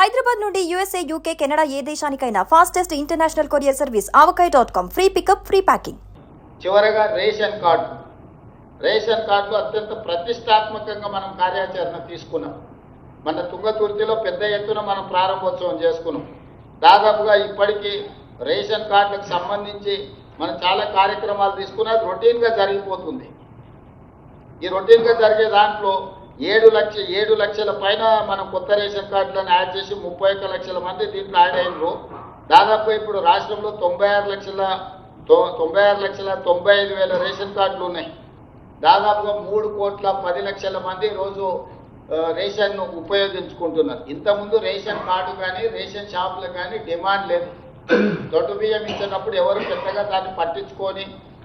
హైదరాబాద్ నుండి USA, UK, Canada ఏ దేశానికైనా fastest international courier service avakai.com. Free pickup, free packing. చివరగా రేషన్ కార్డులు అత్యంత ప్రతిష్టాత్మకంగా మనం కార్యాచరణ తీసుకున్నాం. మన తుంగతుర్తిలో పెద్ద ఎత్తున మనం ప్రారంభోత్సవం చేసుకున్నాం. దాదాపుగా ఇప్పటికీ రేషన్ కార్డులకు సంబంధించి మనం చాలా కార్యక్రమాలు తీసుకున్నా రొటీన్గా జరిగిపోతుంది. ఈ రొటీన్గా జరిగే దాంట్లో 7 లక్షల పైన మనం కొత్త రేషన్ కార్డులను యాడ్ చేసి 31 లక్షల మంది దీంట్లో యాడ్ అయినరు. దాదాపుగా ఇప్పుడు రాష్ట్రంలో 96,95,000 రేషన్ కార్డులు ఉన్నాయి. దాదాపుగా 3,10,00,000 మంది రోజు రేషన్ ఉపయోగించుకుంటున్నారు. ఇంతకుముందు రేషన్ కార్డు కానీ రేషన్ షాపులకు కానీ డిమాండ్ లేదు. దొడ్డు బియ్యం ఇచ్చేటప్పుడు ఎవరు పెద్దగా దాన్ని పట్టించుకొని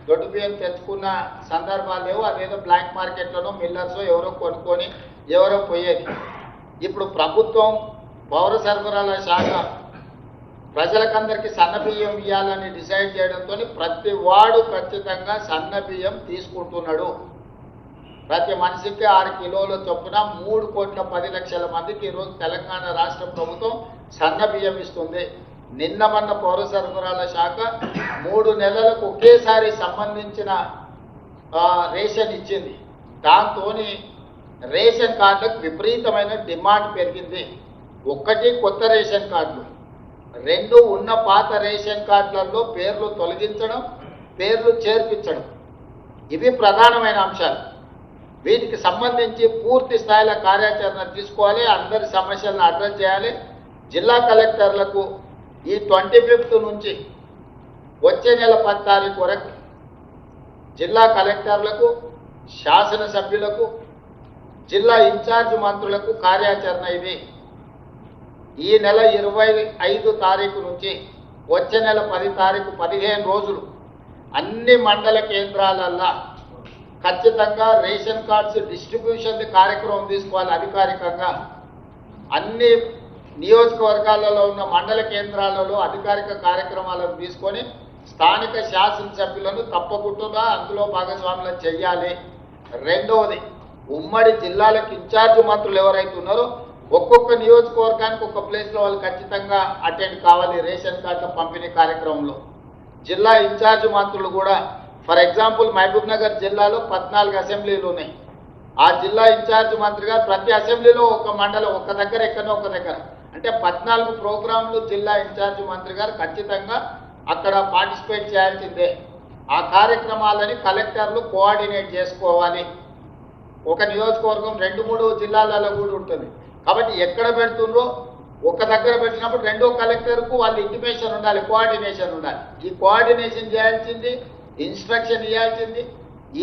దొడ్డు బియ్యం తెచ్చుకున్న సందర్భాలు లేవు. అదేదో బ్లాక్ మార్కెట్లను మిల్లర్స్ ఎవరో కొనుక్కొని ఎవరో పోయేది. ఇప్పుడు ప్రభుత్వం పౌర సరఫరాల శాఖ ప్రజలకందరికీ సన్న బియ్యం ఇవ్వాలని డిసైడ్ చేయడంతో ప్రతి వాడు ఖచ్చితంగా సన్న బియ్యం తీసుకుంటున్నాడు. ప్రతి మనిషికి 6 కిలోల చొప్పున 3,10,00,000 మందికి ఈరోజు తెలంగాణ రాష్ట్ర ప్రభుత్వం సన్న బియ్యం ఇస్తుంది. నిన్న మొన్న పౌర సరఫరాల శాఖ 3 నెలలకు ఒకేసారి సంబంధించిన రేషన్ ఇచ్చింది. దాంతో రేషన్ కార్డులకు విపరీతమైన డిమాండ్ పెరిగింది. 1 కొత్త రేషన్ కార్డులు, 2 ఉన్న పాత రేషన్ కార్డులలో పేర్లు తొలగించడం, పేర్లు చేర్పించడం, ఇవి ప్రధానమైన అంశాలు. వీటికి సంబంధించి పూర్తి స్థాయిలో కార్యాచరణ తీసుకోవాలి. అందరి సమస్యలను అడ్రస్ చేయాలి. జిల్లా కలెక్టర్లకు ఈ 25th నుంచి వచ్చే నెల 10 తారీఖు వరకు జిల్లా కలెక్టర్లకు, శాసనసభ్యులకు, జిల్లా ఇన్ఛార్జ్ మంత్రులకు కార్యాచరణ ఇది. ఈ నెల 25 తారీఖు నుంచి వచ్చే నెల 10 తారీఖు 15 రోజులు అన్ని మండల కేంద్రాలల్లో ఖచ్చితంగా రేషన్ కార్డ్స్ డిస్ట్రిబ్యూషన్ కార్యక్రమం తీసుకోవాలి. అధికారికంగా అన్ని నియోజకవర్గాలలో ఉన్న మండల కేంద్రాలలో అధికారిక కార్యక్రమాలను తీసుకొని స్థానిక శాసనసభ్యులను తప్పకుండా అందులో భాగస్వాములను చెయ్యాలి. రెండవది, ఉమ్మడి జిల్లాలకు ఇన్ఛార్జ్ మంత్రులు ఎవరైతే ఉన్నారో ఒక్కొక్క నియోజకవర్గానికి ఒక ప్లేస్లో వాళ్ళు ఖచ్చితంగా అటెండ్ కావాలి రేషన్ కార్డుల పంపిణీ కార్యక్రమంలో. జిల్లా ఇన్ఛార్జ్ మంత్రులు కూడా, ఫర్ ఎగ్జాంపుల్ మహబూబ్ నగర్ జిల్లాలో 14 అసెంబ్లీలు ఉన్నాయి. ఆ జిల్లా ఇన్ఛార్జ్ మంత్రిగా ప్రతి అసెంబ్లీలో ఒక మండలం ఒక దగ్గర ఎక్కడో ఒక దగ్గర అంటే 14 ప్రోగ్రాంలు జిల్లా ఇన్ఛార్జ్ మంత్రి గారు ఖచ్చితంగా అక్కడ పార్టిసిపేట్ చేయాల్సిందే. ఆ కార్యక్రమాలని కలెక్టర్లు కోఆర్డినేట్ చేసుకోవాలి. ఒక నియోజకవర్గం 2-3 జిల్లాలలో కూడా ఉంటుంది కాబట్టి ఎక్కడ పెడుతుండ్రో ఒక దగ్గర పెట్టినప్పుడు రెండో కలెక్టర్కు వాళ్ళు ఇంటిమేషన్ ఉండాలి, కోఆర్డినేషన్ ఉండాలి. ఈ కోఆర్డినేషన్ చేయాల్సింది, ఇన్స్ట్రక్షన్ ఇవ్వాల్సింది,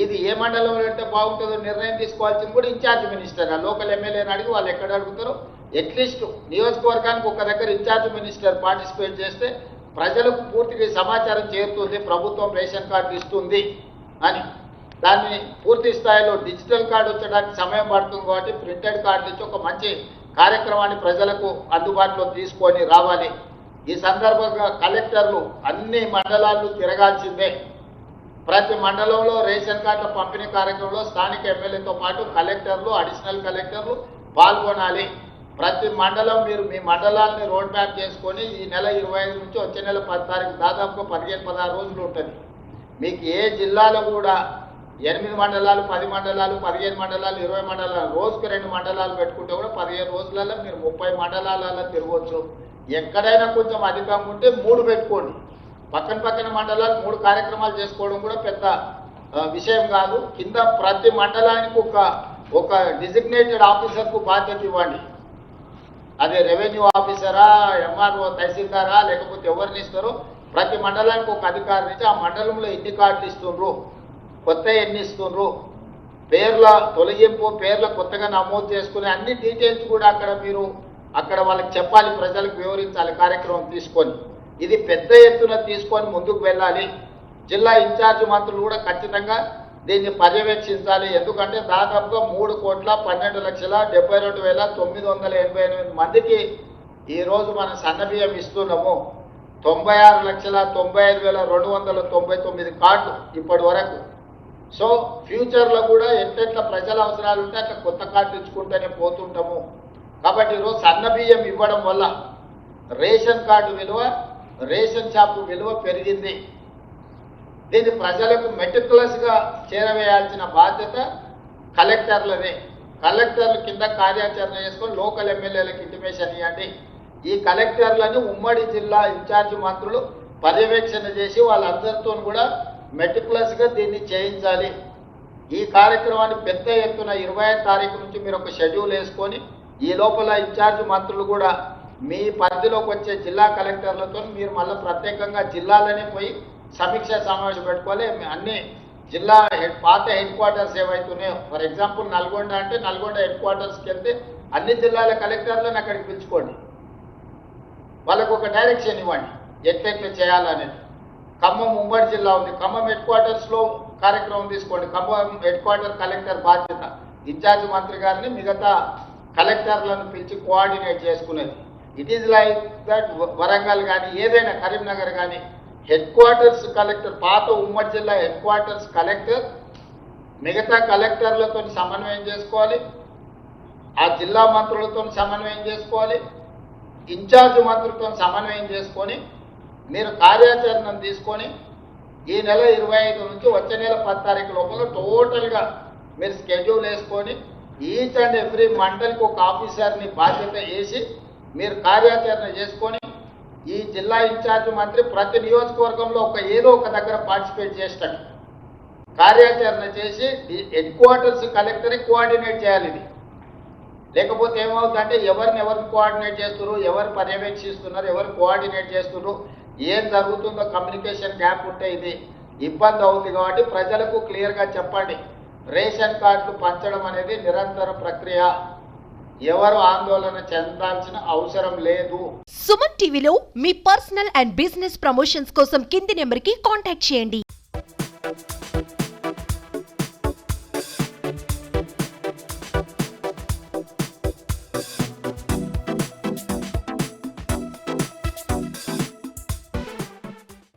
ఇది ఏ మండలంలో అంటే బాగుంటుందో నిర్ణయం తీసుకోవాల్సింది కూడా ఇన్ఛార్జ్ మినిస్టర్. ఆ లోకల్ ఎమ్మెల్యేని అడిగి వాళ్ళు ఎక్కడ అడుగుతారో అట్లీస్ట్ నియోజకవర్గానికి ఒక దగ్గర ఇన్ఛార్జ్ మినిస్టర్ పార్టిసిపేట్ చేస్తే ప్రజలకు పూర్తిగా సమాచారం చేరుతుంది, ప్రభుత్వం రేషన్ కార్డు ఇస్తుంది అని. దాన్ని పూర్తి స్థాయిలో డిజిటల్ కార్డు వచ్చడానికి సమయం పడుతుంది కాబట్టి ప్రింటెడ్ కార్డు ఇచ్చి ఒక మంచి కార్యక్రమాన్ని ప్రజలకు అందుబాటులో తీసుకొని రావాలి. ఈ సందర్భంగా కలెక్టర్లు అన్ని మండలాలు తిరగాల్సిందే. ప్రతి మండలంలో రేషన్ కార్డుల పంపిణీ కార్యక్రమంలో స్థానిక ఎమ్మెల్యేతో పాటు కలెక్టర్లు, అడిషనల్ కలెక్టర్లు పాల్గొనాలి. ప్రతి మండలం మీరు మీ మండలాన్ని రోడ్ మ్యాప్ చేసుకొని ఈ నెల 25 నుంచి వచ్చే నెల 10 తారీఖు దాదాపుగా 15-16 రోజులు ఉంటుంది. మీకు ఏ జిల్లాలో కూడా 8 మండలాలు, 10 మండలాలు, 15 మండలాలు, 20 మండలాలు, రోజుకు 2 మండలాలు పెట్టుకుంటే కూడా 15 రోజులలో మీరు 30 మండలాలలో తిరగవచ్చు. ఎక్కడైనా కొంచెం అధికంగా ఉంటే 3 పెట్టుకోండి. పక్కన మండలాలు 3 కార్యక్రమాలు చేసుకోవడం కూడా పెద్ద విషయం కాదు. కింద ప్రతి మండలానికి ఒక డిజిగ్నేటెడ్ ఆఫీసర్కు బాధ్యత ఇవ్వండి. అదే రెవెన్యూ ఆఫీసరా, ఎంఆర్ఓ, తహసీల్దారా, లేకపోతే ఎవరిని ఇస్తారో ప్రతి మండలానికి ఒక అధికారిని ఇచ్చి ఆ మండలంలో ఎన్ని కార్డులు ఇస్తుండ్రు, కొత్త ఎన్ని ఇస్తుండ్రు, పేర్ల తొలగింపు, పేర్ల కొత్తగా నమోదు చేసుకునే అన్ని డీటెయిల్స్ కూడా అక్కడ వాళ్ళకి చెప్పాలి, ప్రజలకు వివరించాలి కార్యక్రమం తీసుకొని. ఇది పెద్ద ఎత్తున తీసుకొని ముందుకు వెళ్ళాలి. జిల్లా ఇన్ఛార్జ్ మంత్రులు కూడా ఖచ్చితంగా దీన్ని పర్యవేక్షించాలి. ఎందుకంటే దాదాపుగా 3,12,72,988 మందికి ఈరోజు మనం సన్నబియ్యం ఇస్తున్నాము. 96,95,299 కార్డులు ఇప్పటి వరకు. సో ఫ్యూచర్లో కూడా ఎట్లా ప్రజల అవసరాలు ఉంటే అట్లా కొత్త కార్డు ఇచ్చుకుంటూనే పోతుంటాము. కాబట్టి ఈరోజు సన్న బియ్యం ఇవ్వడం వల్ల రేషన్ కార్డు విలువ, రేషన్ షాపు విలువ పెరిగింది. దీన్ని ప్రజలకు మెటిక్యులస్గా చేరవేయాల్సిన బాధ్యత కలెక్టర్లదే. కలెక్టర్ల కింద కార్యాచరణ చేసుకొని లోకల్ ఎమ్మెల్యేలకు ఇంటిమేషన్ ఇవ్వండి. ఈ కలెక్టర్లను ఉమ్మడి జిల్లా ఇన్ఛార్జి మంత్రులు పర్యవేక్షణ చేసి వాళ్ళందరితో కూడా మెటిక్యులస్గా దీన్ని చేయించాలి. ఈ కార్యక్రమాన్ని పెద్ద ఎత్తున 25వ తారీఖు నుంచి మీరు ఒక షెడ్యూల్ వేసుకొని ఈ లోపల ఇన్ఛార్జి మంత్రులు కూడా మీ పరిధిలోకి వచ్చే జిల్లా కలెక్టర్లతో మీరు మళ్ళీ ప్రత్యేకంగా జిల్లాలనే పోయి సమీక్ష సమావేశం పెట్టుకోవాలి. అన్ని జిల్లా పాత హెడ్ క్వార్టర్స్ ఏవైతున్నాయో, ఫర్ ఎగ్జాంపుల్ నల్గొండ అంటే నల్గొండ హెడ్ క్వార్టర్స్కి వెళ్తే అన్ని జిల్లాల కలెక్టర్లను అక్కడికి పిలుచుకోండి, వాళ్ళకు ఒక డైరెక్షన్ ఇవ్వండి ఎట్లెట్లా చేయాలనేది. ఖమ్మం ఉమ్మడి జిల్లా ఉంది, ఖమ్మం హెడ్ క్వార్టర్స్లో కార్యక్రమం తీసుకోండి. ఖమ్మం హెడ్ క్వార్టర్ కలెక్టర్ బాధ్యత, ఇన్ఛార్జ్ మంత్రి గారిని మిగతా కలెక్టర్లను పిలిచి కోఆర్డినేట్ చేసుకునేది. It is like that Warangal కానీ ఏదైనా కరీంనగర్ కానీ హెడ్ క్వార్టర్స్ కలెక్టర్, పాత ఉమ్మడి జిల్లా హెడ్ క్వార్టర్స్ కలెక్టర్ మిగతా కలెక్టర్లతో సమన్వయం చేసుకోవాలి, ఆ జిల్లా మంత్రులతో సమన్వయం చేసుకోవాలి, ఇన్ఛార్జ్ మంత్రులతో సమన్వయం చేసుకొని మీరు కార్యాచరణను తీసుకొని ఈ నెల 25 నుంచి వచ్చే నెల 10 తారీఖు లోపల టోటల్గా మీరు స్కెడ్యూల్ వేసుకొని ఈచ్ అండ్ ఎవ్రీ మండలికి ఒక ఆఫీసర్ని బాధ్యత వేసి మీరు కార్యాచరణ చేసుకొని ఈ జిల్లా ఇన్ఛార్జ్ మంత్రి ప్రతి నియోజకవర్గంలో ఏదో ఒక దగ్గర పార్టిసిపేట్ చేసేటట్టు కార్యాచరణ చేసి హెడ్ క్వార్టర్స్ కలెక్టరే కోఆర్డినేట్ చేయాలి. ఇది లేకపోతే ఏమవుతుందంటే ఎవరిని కోఆర్డినేట్ చేస్తున్నారు, ఎవరు పర్యవేక్షిస్తున్నారు, ఎవరు కోఆర్డినేట్ చేస్తున్నారు, ఏం జరుగుతుందో కమ్యూనికేషన్ గ్యాప్ ఉంటే ఇది ఇబ్బంది అవుతుంది. కాబట్టి ప్రజలకు క్లియర్గా చెప్పండి, రేషన్ కార్డులు పంచడం అనేది నిరంతర ప్రక్రియ, ఎవరు ఆందోళన చెందాల్సిన అవసరం లేదు. సుమన్ టీవీలో మీ పర్సనల్ అండ్ బిజినెస్ ప్రమోషన్స్ కోసం కింది నెంబర్కి కాంటాక్ట్ చేయండి.